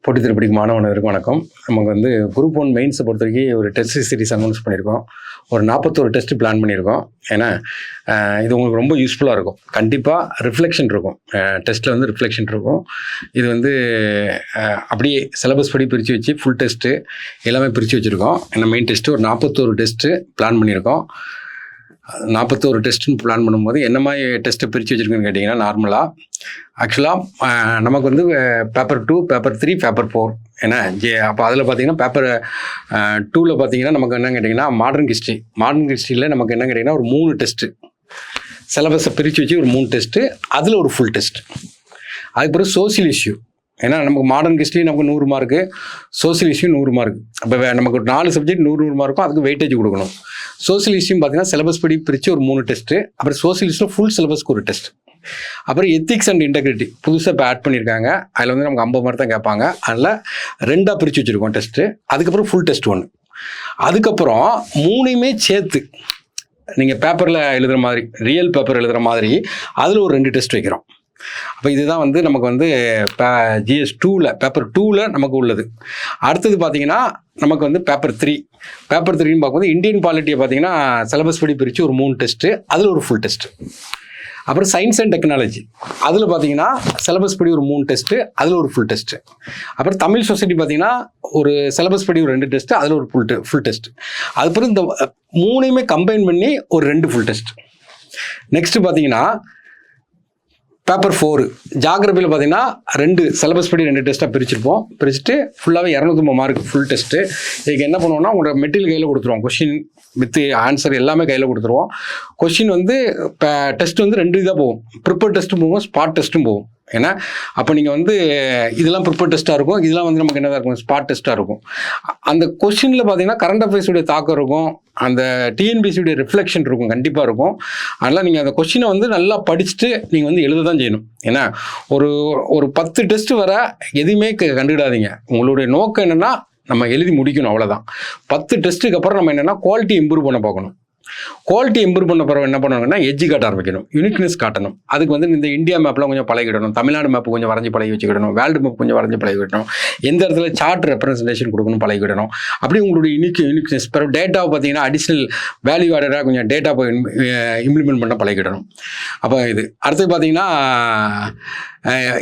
போட்டித் பிடிக்கும் மாணவர்களுக்கு வணக்கம். நமக்கு வந்து குரூப் 1 மெயின்ஸை பொறுத்த வரைக்கும் ஒரு டெஸ்ட் சீரிஸ் அனௌன்ஸ் பண்ணியிருக்கோம். ஒரு 41 டெஸ்ட் பிளான் பண்ணியிருக்கோம். ஏன்னா இது உங்களுக்கு ரொம்ப யூஸ்ஃபுல்லாக இருக்கும். கண்டிப்பாக ரிஃப்ளெக்ஷன் இருக்கும், டெஸ்ட்டில் வந்து ரிஃப்ளெக்ஷன் இருக்கும். இது வந்து அப்படியே சிலபஸ் படி பிரித்து வச்சு ஃபுல் டெஸ்ட்டு எல்லாமே பிரித்து வச்சுருக்கோம். ஏன்னா மெயின் டெஸ்ட்டு ஒரு 41 டெஸ்ட்டு பிளான் பண்ணியிருக்கோம். 41 டெஸ்ட்டுன்னு பிளான் பண்ணும்போது என்ன மாதிரி டெஸ்ட்டை பிரித்து வச்சுருக்குன்னு கேட்டிங்கன்னா, நார்மலாக ஆக்சுவலாக நமக்கு வந்து பேப்பர் 2, பேப்பர் 3, பேப்பர் 4 ஏன்னா அப்போ அதில் பார்த்தீங்கன்னா பேப்பர் 2ல் பார்த்தீங்கன்னா நமக்கு என்ன கேட்டிங்கன்னா மாடர்ன் ஹிஸ்ட்ரியில் நமக்கு என்ன கேட்டிங்கன்னா ஒரு 3 டெஸ்ட்டு சிலபஸை பிரித்து வச்சு ஒரு 3 டெஸ்ட்டு, அதில் ஒரு ஃபுல் டெஸ்ட். அதுக்கப்புறம் சோசியல் இஷ்யூ, ஏன்னா நமக்கு மாடர்ன் ஹிஸ்ட்ரி நமக்கு 100 மார்க்கு, சோசியல் இஷ்யூ 100 மார்க். அப்போ நமக்கு ஒரு 4 சப்ஜெக்ட் 100 மார்க்கும், அதுக்கு வெயிட்டேஜ் கொடுக்கணும். சோசியல் இஷ்யூ பார்த்தீங்கன்னா சிலபஸ் படி பிரித்து ஒரு 3 டெஸ்ட்டு, அப்புறம் சோசியல் இஷ்யூ ஃபுல் சிலபஸ்க்கு ஒரு டெஸ்ட். அப்புறம் எத்திக்ஸ் அண்ட் இன்டெகிரிட்டி புதுசாக இப்போ ஆட் பண்ணியிருக்காங்க. அதில் வந்து நமக்கு 50 மார்க் தான் கேட்பாங்க. அதில் 2ஆக பிரித்து வச்சுருக்கோம் டெஸ்ட்டு. அதுக்கப்புறம் ஃபுல் டெஸ்ட் 1. அதுக்கப்புறம் 3யுமே சேர்த்து நீங்கள் பேப்பரில் எழுதுகிற மாதிரி, ரியல் பேப்பர் எழுதுகிற மாதிரி அதில் ஒரு 2 டெஸ்ட் வைக்கிறோம். அப்போ இதுதான் வந்து நமக்கு வந்து GS 2ல் பேப்பர் 2ல் நமக்கு உள்ளது. அடுத்தது பார்த்தீங்கன்னா நமக்கு வந்து பேப்பர் 3ன்னு பார்க்கும்போது இந்தியன் பாலிட்டியை பார்த்தீங்கன்னா சிலபஸ் படி பிரித்து ஒரு 3 டெஸ்ட்டு, அதில் ஒரு ஃபுல் டெஸ்ட்டு. அப்புறம் சயின்ஸ் அண்ட் டெக்னாலஜி அதில் பார்த்தீங்கன்னா சிலபஸ் படி ஒரு 3 டெஸ்ட்டு, அதில் ஒரு ஃபுல் டெஸ்ட்டு. அப்புறம் தமிழ் சொசைட்டி பார்த்தீங்கன்னா ஒரு சிலபஸ் படி ஒரு 2 டெஸ்ட்டு, அதில் ஒரு ஃபுல் டெஸ்ட். அதுக்கப்புறம் இந்த 3யுமே கம்பைன் பண்ணி ஒரு 2 ஃபுல் டெஸ்ட். நெக்ஸ்ட்டு பார்த்தீங்கன்னா பேப்பர் 4 ஜாகிரபியில் பார்த்தீங்கன்னா 2 சிலபஸ் படி 2 டெஸ்ட்டாக பிரிச்சுட்டு ஃபுல்லாகவே 250 மார்க் ஃபுல் டெஸ்ட்டு. இதுக்கு என்ன பண்ணுவோம்னா உங்களோட மெட்டீரியல் கையில் கொடுத்துருவோம், கொஷின் வித் ஆன்சர் எல்லாமே கையில் கொடுத்துருவோம். கொஷின் வந்து இப்போ டெஸ்ட் வந்து 2 இதாக போகும், ப்ரிப்பேர் டெஸ்ட்டும் போகும், ஸ்பாட் டெஸ்ட்டும் போகும். ஏன்னா அப்போ நீங்கள் வந்து இதெல்லாம் ப்ரிப்பேர் டெஸ்ட்டாக இருக்கும், இதெல்லாம் வந்து நமக்கு என்னதாக இருக்கும், ஸ்பாட் டெஸ்ட்டாக இருக்கும். அந்த கொஷினில் பார்த்தீங்கன்னா கரண்ட் அஃபேர்ஸுடைய தாக்கம் இருக்கும், அந்த டிஎன்பிசியுடைய ரிஃப்ளெக்ஷன் இருக்கும், கண்டிப்பாக இருக்கும். அதனால் நீங்கள் அந்த கொஷினை வந்து நல்லா படிச்சுட்டு நீங்கள் வந்து எழுத தான் செய்யணும். ஏன்னா ஒரு 10 டெஸ்ட்டு வர எதுவுமே கண்டுக்கிடாதீங்க. உங்களுடைய நோக்கம் என்னென்னா நம்ம எழுதி முடிக்கணும், அவ்வளோதான். 10 டெஸ்ட்டுக்கு அப்புறம் நம்ம என்னென்னா குவாலிட்டி இம்ப்ரூவ் பண்ண பார்க்கணும். குவாலிட்டி இம்ப்ரூவ் பண்ண பிறகு என்ன பண்ணணும்னா எட்ஜ் காட்ட ஆரம்பிக்கணும், யூனிக்னஸ் காட்டணும். அதுக்கு வந்து இந்த இந்தியா மேப்லாம் கொஞ்சம் பழகிடணும், தமிழ்நாடு மேப் கொஞ்சம் வரைஞ்சி பழகி வச்சுக்கிடணும், வேர்ல்டு மேப் கொஞ்சம் வரைஞ்சி பழகிவிடணும், எந்த இடத்துல சார்ட் ரெப்ரஸன்டேஷன் கொடுக்கணும் பழகிவிடணும். அப்படி உங்களுடைய யூனிக்னஸ் பிறகு டேட்டாவை பார்த்தீங்கன்னா அடிஷ்னல் வேல்யூ ஆடடாக கொஞ்சம் டேட்டா இம்ப்ளிமெண்ட் பண்ண பழகிடணும். அப்போ இது அடுத்தது பார்த்தீங்கன்னா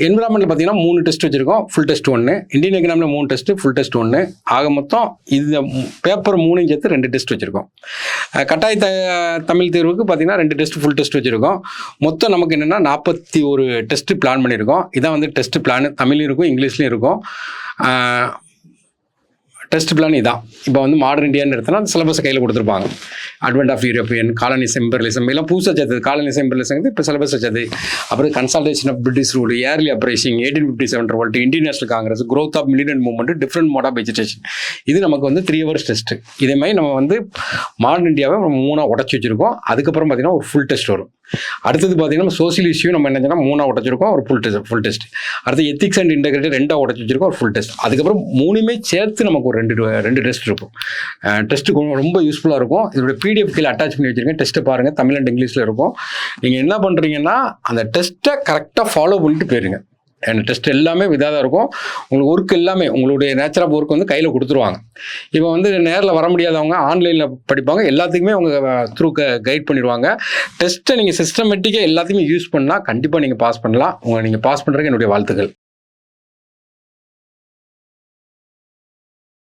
என்விரான்மெண்ட்டில் பார்த்தீங்கன்னா 3 டெஸ்ட் வச்சுருக்கோம், ஃபுல் டெஸ்ட் 1. இந்தியன் எக்கனாமியில் 3 டெஸ்ட்டு, ஃபுல் டெஸ்ட் 1. ஆக மொத்தம் இந்த பேப்பர் 3 சேர்த்து 2 டெஸ்ட் வச்சுருக்கோம். கட்டாய தமிழ் தேர்வுக்கு பார்த்தீங்கன்னா 2 டெஸ்ட் ஃபுல் டெஸ்ட் வச்சுருக்கோம். மொத்தம் நமக்கு என்னென்னா 41 டெஸ்ட்டு பிளான் பண்ணியிருக்கோம். இதான் வந்து டெஸ்ட் பிளான், தமிழ்லையும் இருக்கும் இங்கிலீஷ்லையும் இருக்கும். டெஸ்ட் பிளான் இதான். இப்போ வந்து மாடர்ன் இந்தியான்னு எடுத்தோன்னா அந்த சிலபஸை கையில் கொடுத்துருப்பாங்க. Advent of European, colonialism, imperialism எல்லாம் புதுசாக சேர்த்தது. காலனிசம், இம்பெரியலிசம் இப்போ சிலபஸ் வச்சது. அப்புறம் consultation of British rule, early uprising, 1857 revolt, Indian National Congress, growth of militant movement, different mode of education. இது நமக்கு வந்து 3 hours டெஸ்ட்டு. இதே மாதிரி நம்ம வந்து மாடர்ன் இந்தியாவை நம்ம 3ஆக உடச்சி வச்சுருக்கோம். அதுக்கப்புறம் பார்த்தீங்கன்னா ஒரு ஃபுல் டெஸ்ட் வரும். அடுத்தது பார்த்தீங்கன்னா சோசியல் இஷ்யூ நம்ம என்ன 3ஆக உடச்சிருக்கோம், ஒரு ஃபுல் டெஸ்ட். அடுத்து எத்திக்ஸ் அண்ட் இன்டெகிரிட்டி 2ஆக உடச்சி வச்சிருக்கோம், ஒரு ஃபுல் டெஸ்ட். அதுக்கப்புறம் 3யுமே சேர்த்து நமக்கு ஒரு 2 டெஸ்ட் இருக்கும். டெஸ்ட்டு ரொம்ப யூஸ்ஃபுல்லாக இருக்கும். இதோட பிடிஎஃப் கீழே அட்டாச் பண்ணி வச்சுருக்கேன், டெஸ்ட்டை பாருங்கள், தமிழ் அண்ட் இங்கிலீஷில் இருக்கும். நீங்கள் என்ன பண்ணுறீங்கன்னா அந்த டெஸ்ட்டை கரெக்டாக ஃபாலோ பண்ணிட்டு போயிருங்க. அந்த டெஸ்ட் எல்லாமே இதாக தான் இருக்கும். உங்களுக்கு ஒர்க் எல்லாமே உங்களுடைய நேச்சர் ஆஃப் ஒர்க் வந்து கையில் கொடுத்துருவாங்க. இப்போ வந்து நேரில் வர முடியாதவங்க ஆன்லைனில் படிப்பாங்க, எல்லாத்துக்குமே அவங்க த்ரூ கைட் பண்ணிடுவாங்க. டெஸ்ட்டை நீங்கள் சிஸ்டமேட்டிக்காக எல்லாத்தையுமே யூஸ் பண்ணால் கண்டிப்பாக நீங்கள் பாஸ் பண்ணலாம். நீங்கள் பாஸ் பண்ணுறதுக்கு என்னுடைய வாழ்த்துக்கள்.